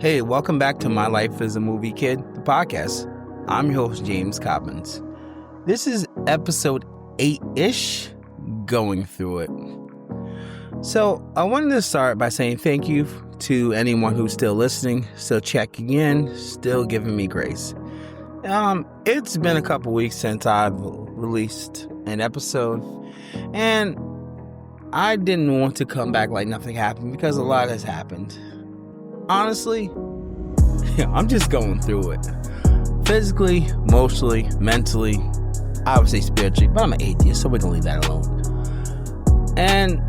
Hey, welcome back to My Life as a Movie Kid, the podcast. I'm your host, James Cobbins. This is episode 8-ish, going through it. So I wanted to start by saying thank you to anyone who's still listening, still checking in, still giving me grace. It's been a couple weeks since I've released an episode, and I didn't want to come back like nothing happened because a lot has happened. Honestly, I'm just going through it. Physically, emotionally, mentally, I would say spiritually, but I'm an atheist, so we're going to leave that alone. And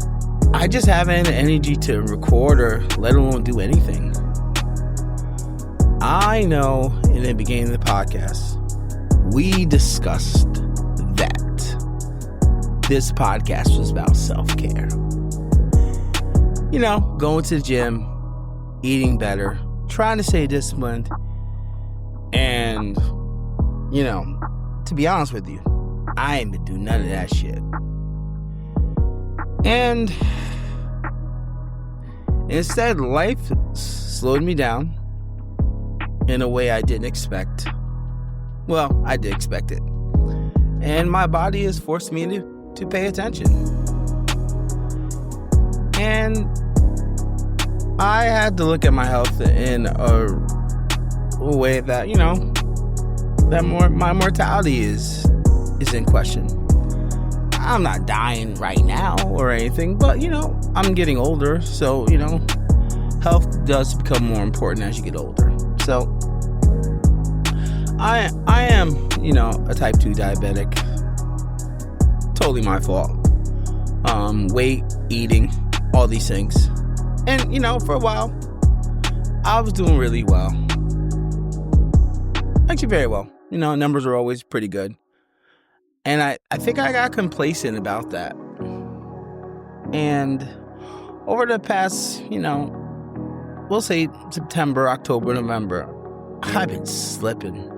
I just haven't the energy to record or let alone do anything. I know in the beginning of the podcast, we discussed that this podcast was about self-care. You know, going to the gym, eating better, trying to stay disciplined, and, you know, to be honest with you, I ain't been doing none of that shit. And instead, life slowed me down in a way I didn't expect. Well, I did expect it. And my body has forced me to pay attention. And I had to look at my health in a way that, you know, that my mortality is in question. I'm not dying right now or anything, but, you know, I'm getting older. So, you know, health does become more important as you get older. So, I am, you know, a type 2 diabetic. Totally my fault. Weight, eating, all these things. And, you know, for a while, I was doing really well. Actually, very well. You know, numbers are always pretty good. And I think I got complacent about that. And over the past, you know, we'll say September, October, November, I've been slipping.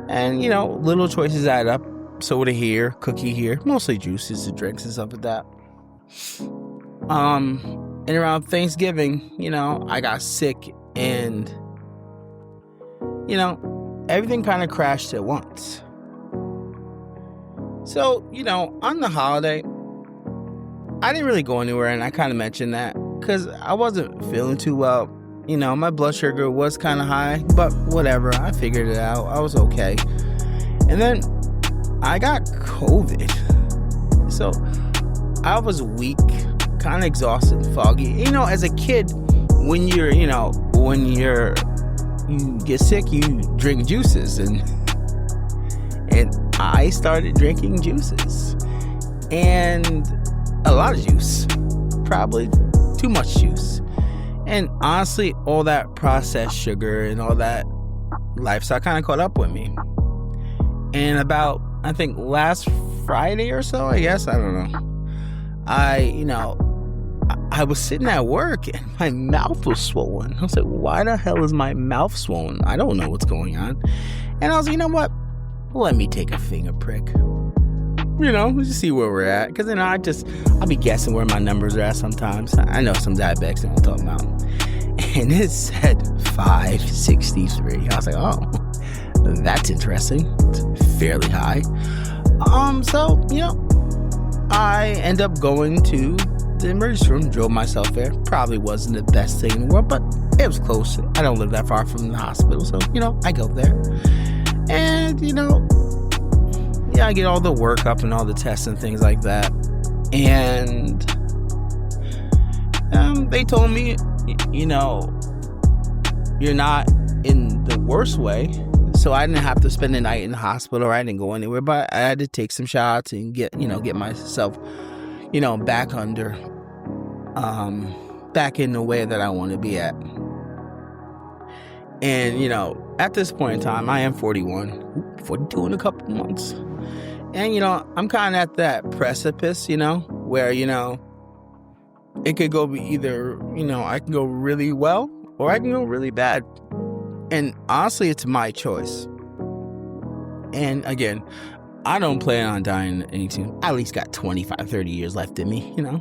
And, you know, little choices add up. Soda here, cookie here, mostly juices and drinks and stuff like that. And around Thanksgiving, you know, I got sick and, you know, everything kind of crashed at once. So, you know, on the holiday, I didn't really go anywhere, and I kind of mentioned that because I wasn't feeling too well. You know, my blood sugar was kind of high, but whatever, I figured it out. I was okay. And then I got COVID. So I was weak, kind of exhausted, foggy. You know, as a kid, when you get sick, you drink juices, and I started drinking juices, and a lot of juice, probably too much juice. And honestly, all that processed sugar and all that lifestyle kind of caught up with me. And about, I think last Friday or so, I guess, I don't know, I was sitting at work and my mouth was swollen. I was like, why the hell is my mouth swollen? I don't know what's going on. And I was like, you know what? Let me take a finger prick. You know, just see where we're at. Because, you know, I'll be guessing where my numbers are at sometimes. I know some diabetics know what I'm talking about. And it said 563. I was like, oh, that's interesting. It's fairly high. So, you know, I end up going to the emergency room, drove myself there. Probably wasn't the best thing in the world, but it was close. I don't live that far from the hospital, so, you know, I go there. And, you know, yeah, I get all the workup and all the tests and things like that. And they told me, you know, you're not in the worst way. So I didn't have to spend the night in the hospital, or I didn't go anywhere, but I had to take some shots and get myself, you know, back in the way that I want to be at. And, you know, at this point in time, I am 41, 42 in a couple months. And, you know, I'm kind of at that precipice, you know, where, you know, it could go either, you know, I can go really well or I can go really bad. And honestly, it's my choice. And again, I don't plan on dying anytime. I at least got 25, 30 years left in me, you know.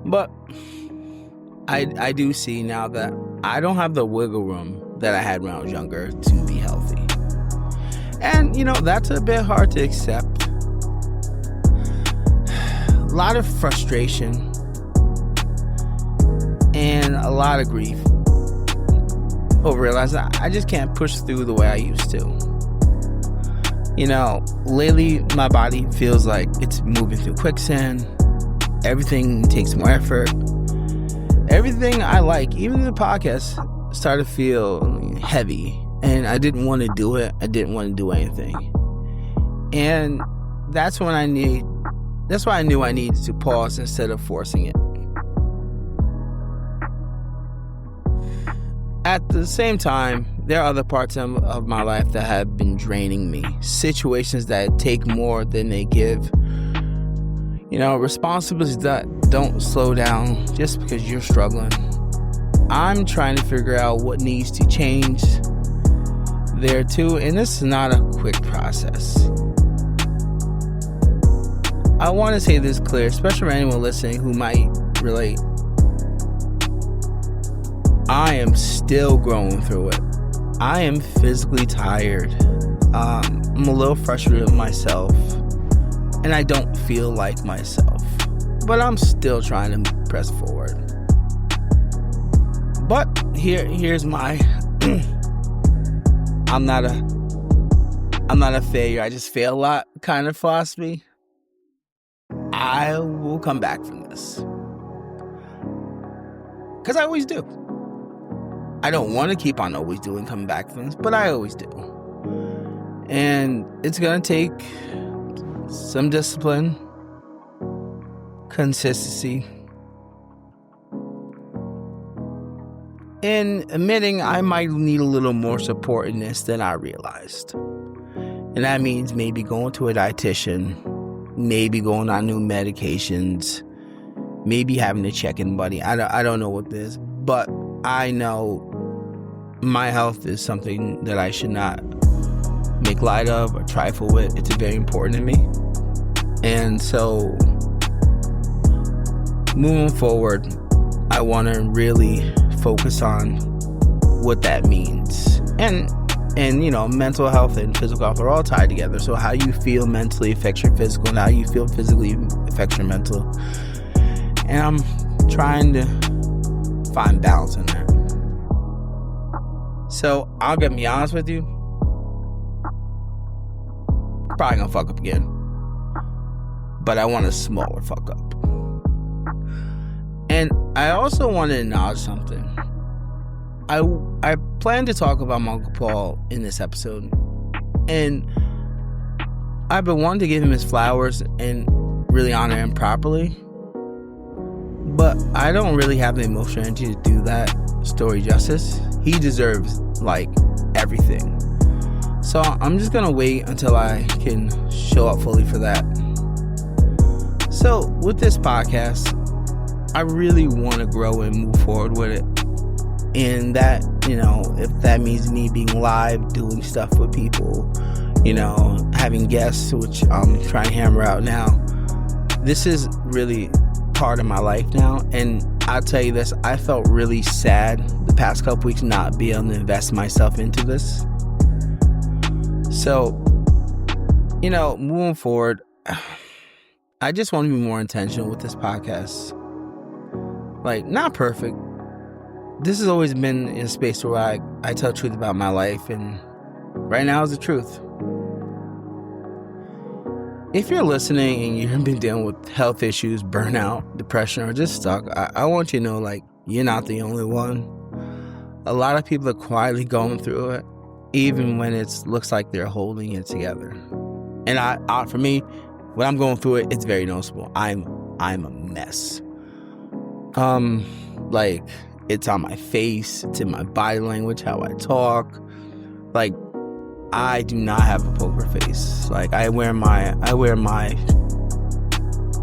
But I do see now that I don't have the wiggle room that I had when I was younger to be healthy. And, that's a bit hard to accept. A lot of frustration and a lot of grief over realizing I just can't push through the way I used to. Lately my body feels like it's moving through quicksand. Everything takes more effort. Everything I like, even the podcast, started to feel heavy. And I didn't want to do it. I didn't want to do anything. And that's why I knew I needed to pause instead of forcing it. At the same time, there are other parts of my life that have been draining me. Situations that take more than they give. Responsibilities that don't slow down just because you're struggling. I'm trying to figure out what needs to change there too, and this is not a quick process. I want to say this clear, especially for anyone listening who might relate. I am still growing through it. I am physically tired. I'm a little frustrated with myself, and I don't feel like myself. But I'm still trying to press forward. But here's my I'm not a failure, I just fail a lot kind of philosophy. I will come back from this. Because I always do. I don't want to keep on always doing coming back from this, but I always do. And it's going to take some discipline, consistency, and admitting I might need a little more support in this than I realized. And that means maybe going to a dietitian, maybe going on new medications, maybe having a check-in buddy. I don't know what this is, but I know my health is something that I should not make light of or trifle with. It's very important to me. And so moving forward, I want to really focus on what that means. And mental health and physical health are all tied together. So how you feel mentally affects your physical, and how you feel physically affects your mental. And I'm trying to find balance in that. So I'll be honest with you. Probably gonna fuck up again. But I want a smaller fuck up. And I also want to acknowledge something. I plan to talk about my Uncle Paul in this episode. And I've been wanting to give him his flowers and really honor him properly. But I don't really have the emotional energy to do that story justice. He deserves, everything. So I'm just going to wait until I can show up fully for that. So with this podcast, I really want to grow and move forward with it. And that, if that means me being live, doing stuff with people, having guests, which I'm trying to hammer out now. This is really part of my life now. And I'll tell you this, I felt really sad the past couple weeks not being able to invest myself into this. So, moving forward, I just want to be more intentional with this podcast. Not perfect. This has always been in a space where I tell the truth about my life, and right now is the truth. If you're listening and you've been dealing with health issues, burnout, depression, or just stuck, I want you to know, you're not the only one. A lot of people are quietly going through it, even when it looks like they're holding it together. And for me, when I'm going through it, it's very noticeable. I'm a mess. It's on my face, it's in my body language, how I talk. I do not have a poker face. I wear my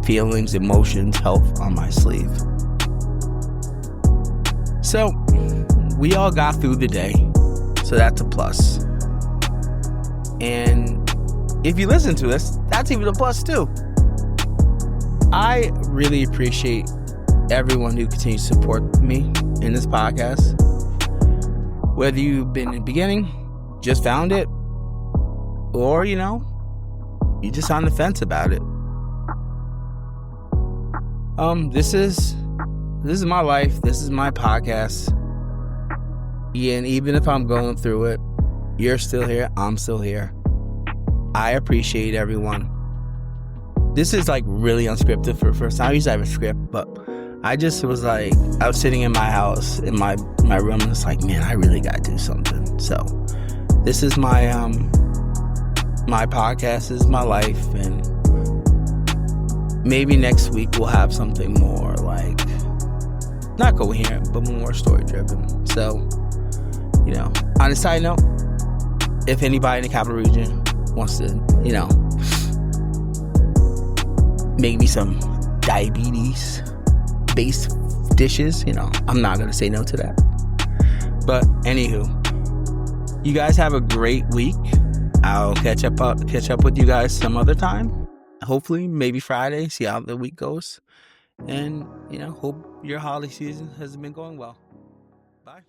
feelings, emotions, health on my sleeve. So we all got through the day, so that's a plus. And if you listen to this, that's even a plus too. I really appreciate everyone who continues to support me in this podcast. Whether you've been in the beginning, just found it, or, you're just on the fence about it. This is my life. This is my podcast. Yeah, and even if I'm going through it, you're still here. I'm still here. I appreciate everyone. This is like really unscripted for the first time. I usually have a script, but I just was like, I was sitting in my house, in my room, and it's like, man, I really gotta do something. So this is my podcast, this is my life, and maybe next week we'll have something more like, not coherent, but more story driven. So, on a side note, if anybody in the capital region wants to, make me some diabetes-based dishes, I'm not going to say no to that. But anywho, you guys have a great week. I'll catch up with you guys some other time. Hopefully, maybe Friday, see how the week goes. And, hope your holiday season has been going well. Bye.